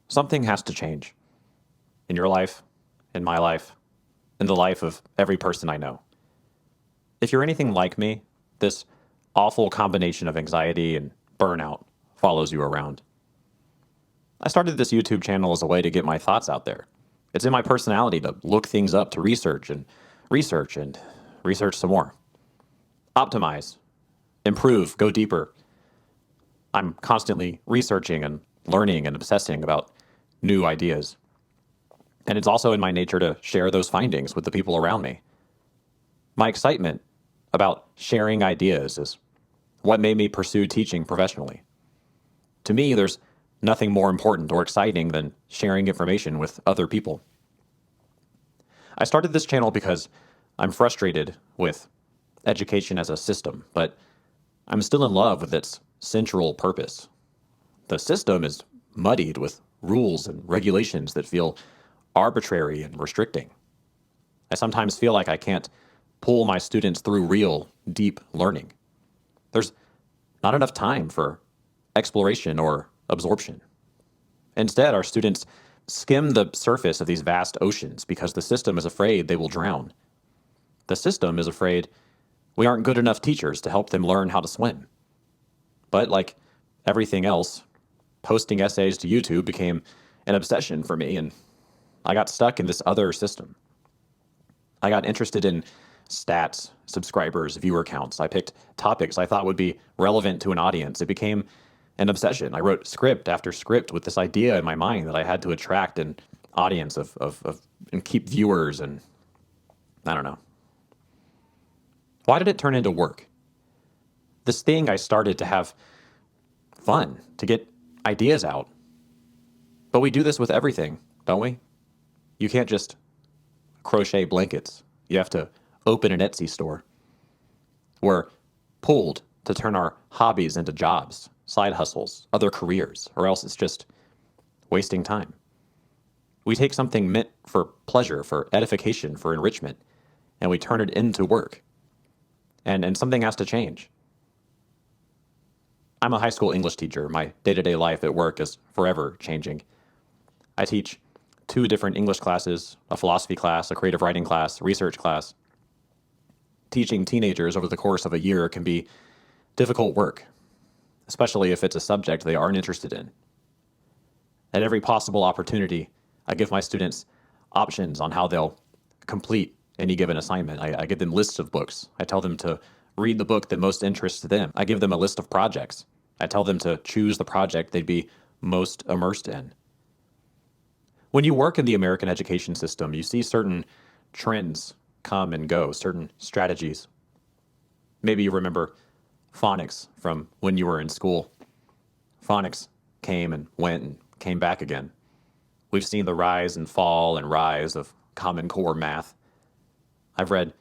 Something has to change in your life, in my life, in the life of every person I know. If you're anything like me, this awful combination of anxiety and burnout follows you around. I started this YouTube channel as a way to get my thoughts out there. It's in my personality to look things up, to research and research some more. Optimize, improve, go deeper. I'm constantly researching and learning and obsessing about new ideas. And it's also in my nature to share those findings with the people around me. My excitement about sharing ideas is what made me pursue teaching professionally. To me, there's nothing more important or exciting than sharing information with other people. I started this channel because I'm frustrated with education as a system, but I'm still in love with its central purpose. The system is muddied with rules and regulations that feel arbitrary and restricting. I sometimes feel like I can't pull my students through real, deep learning. There's not enough time for exploration or absorption. Instead, our students skim the surface of these vast oceans because the system is afraid they will drown. The system is afraid we aren't good enough teachers to help them learn how to swim. But like everything else, posting essays to YouTube became an obsession for me, and I got stuck in this other system. I got interested in stats, subscribers, viewer counts. I picked topics I thought would be relevant to an audience. It became an obsession. I wrote script after script with this idea in my mind that I had to attract an audience of and keep viewers, and I don't know. Why did it turn into work? This thing I started to have fun, to get ideas out. But we do this with everything, don't we? You can't just crochet blankets. You have to open an Etsy store. We're pulled to turn our hobbies into jobs, side hustles, other careers, or else it's just wasting time. We take something meant for pleasure, for edification, for enrichment, and we turn it into work. And something has to change. I'm a high school English teacher. My day-to-day life at work is forever changing. I teach 2 different English classes, a philosophy class, a creative writing class, a research class. Teaching teenagers over the course of a year can be difficult work, especially if it's a subject they aren't interested in. At every possible opportunity, I give my students options on how they'll complete any given assignment. I give them lists of books. I tell them to read the book that most interests them. I give them a list of projects. I tell them to choose the project they'd be most immersed in. When you work in the American education system, you see certain trends come and go, certain strategies. Maybe you remember phonics from when you were in school. Phonics came and went and came back again. We've seen the rise and fall and rise of Common Core math. I've read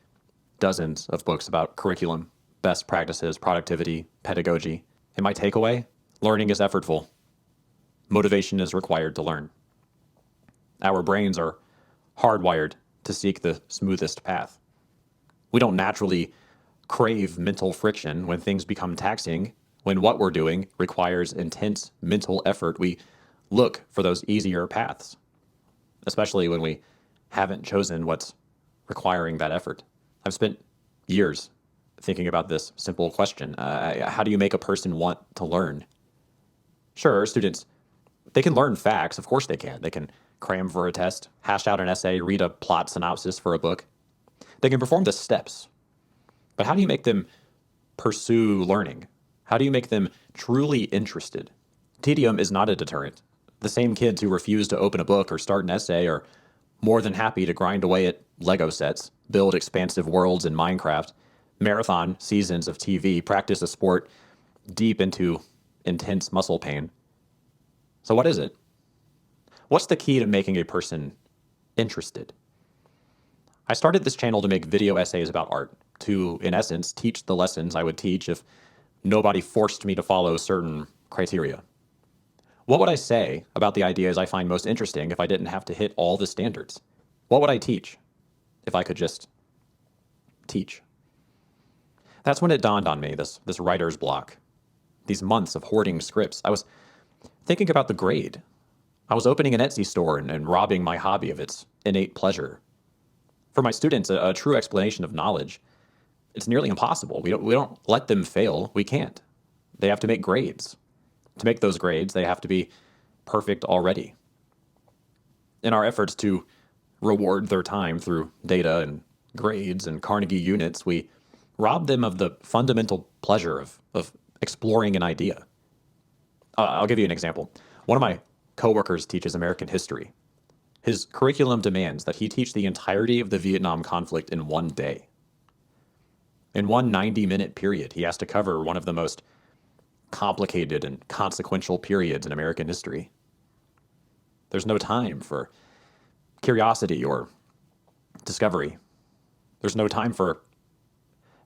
dozens of books about curriculum, best practices, productivity, pedagogy. And my takeaway? Learning is effortful. Motivation is required to learn. Our brains are hardwired to seek the smoothest path. We don't naturally crave mental friction when things become taxing. When what we're doing requires intense mental effort, we look for those easier paths, especially when we haven't chosen what's requiring that effort. I've spent years thinking about this simple question. How do you make a person want to learn? Sure, students, they can learn facts. Of course they can. They can cram for a test, hash out an essay, read a plot synopsis for a book. They can perform the steps. But how do you make them pursue learning? How do you make them truly interested? Tedium is not a deterrent. The same kids who refuse to open a book or start an essay are more than happy to grind away at Lego sets, build expansive worlds in Minecraft, marathon seasons of TV, practice a sport deep into intense muscle pain. So what is it? What's the key to making a person interested? I started this channel to make video essays about art, to, in essence, teach the lessons I would teach if nobody forced me to follow certain criteria. What would I say about the ideas I find most interesting if I didn't have to hit all the standards? What would I teach if I could just teach? That's when it dawned on me, this writer's block. These months of hoarding scripts. I was thinking about the grade. I was opening an Etsy store and robbing my hobby of its innate pleasure. For my students, a true explanation of knowledge, it's nearly impossible. We don't let them fail. We can't. They have to make grades. To make those grades, they have to be perfect already. In our efforts to reward their time through data and grades and Carnegie units, we rob them of the fundamental pleasure of exploring an idea. I'll give you an example. One of my coworkers teaches American history. His curriculum demands that he teach the entirety of the Vietnam conflict in one day. In one 90-minute period, he has to cover one of the most complicated and consequential periods in American history. There's no time for curiosity or discovery. There's no time for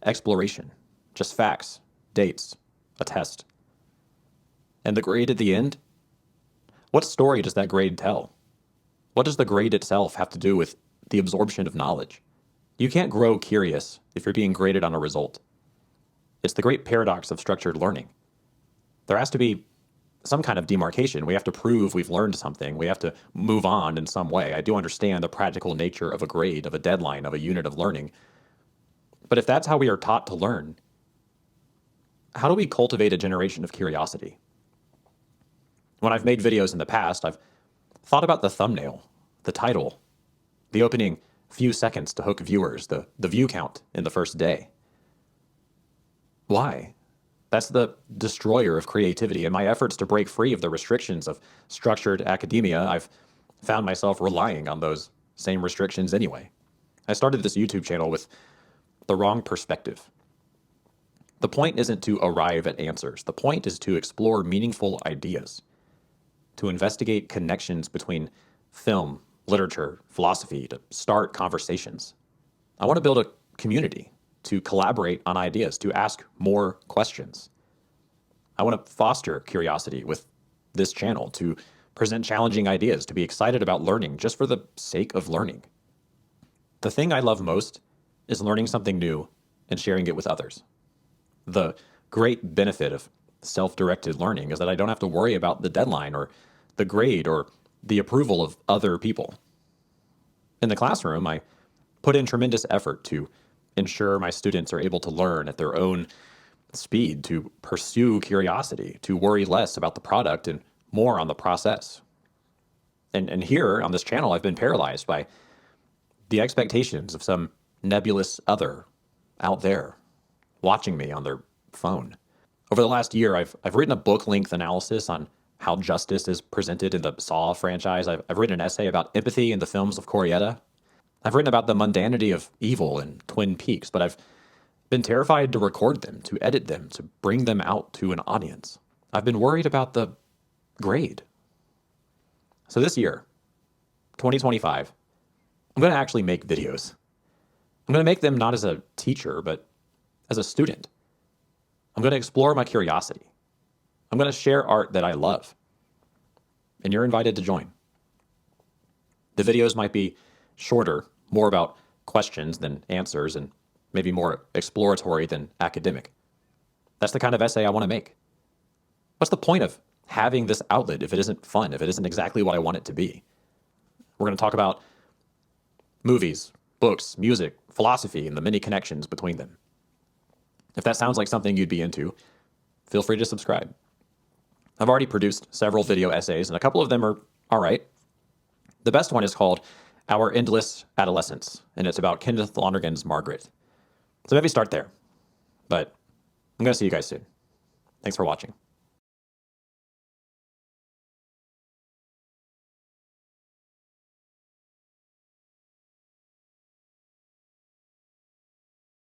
exploration, just facts, dates, a test. And the grade at the end? What story does that grade tell? What does the grade itself have to do with the absorption of knowledge? You can't grow curious if you're being graded on a result. It's the great paradox of structured learning. There has to be some kind of demarcation. We have to prove we've learned something. We have to move on in some way. I do understand the practical nature of a grade, of a deadline, of a unit of learning. But if that's how we are taught to learn, how do we cultivate a generation of curiosity? When I've made videos in the past, I've thought about the thumbnail, the title, the opening few seconds to hook viewers, the view count in the first day. Why? That's the destroyer of creativity. In my efforts to break free of the restrictions of structured academia, I've found myself relying on those same restrictions anyway. I started this YouTube channel with the wrong perspective. The point isn't to arrive at answers. The point is to explore meaningful ideas, to investigate connections between film, literature, philosophy, to start conversations. I want to build a community, to collaborate on ideas, to ask more questions. I want to foster curiosity with this channel, to present challenging ideas, to be excited about learning just for the sake of learning. The thing I love most is learning something new and sharing it with others. The great benefit of self-directed learning is that I don't have to worry about the deadline or the grade or the approval of other people. In the classroom, I put in tremendous effort to ensure my students are able to learn at their own speed, to pursue curiosity, to worry less about the product and more on the process. And here on this channel, I've been paralyzed by the expectations of some nebulous other out there watching me on their phone. Over the last year, I've written a book-length analysis on how justice is presented in the Saw franchise. I've written an essay about empathy in the films of Corrietta. I've written about the mundanity of evil in Twin Peaks, but I've been terrified to record them, to edit them, to bring them out to an audience. I've been worried about the grade. So this year, 2025, I'm going to actually make videos. I'm going to make them not as a teacher, but as a student. I'm going to explore my curiosity. I'm going to share art that I love. And you're invited to join. The videos might be shorter, more about questions than answers, and maybe more exploratory than academic. That's the kind of essay I want to make. What's the point of having this outlet if it isn't fun, if it isn't exactly what I want it to be? We're going to talk about movies, books, music, philosophy, and the many connections between them. If that sounds like something you'd be into, feel free to subscribe. I've already produced several video essays, and a couple of them are all right. The best one is called Our Endless Adolescence, and it's about Kenneth Lonergan's Margaret. So maybe start there. But I'm going to see you guys soon. Thanks for watching.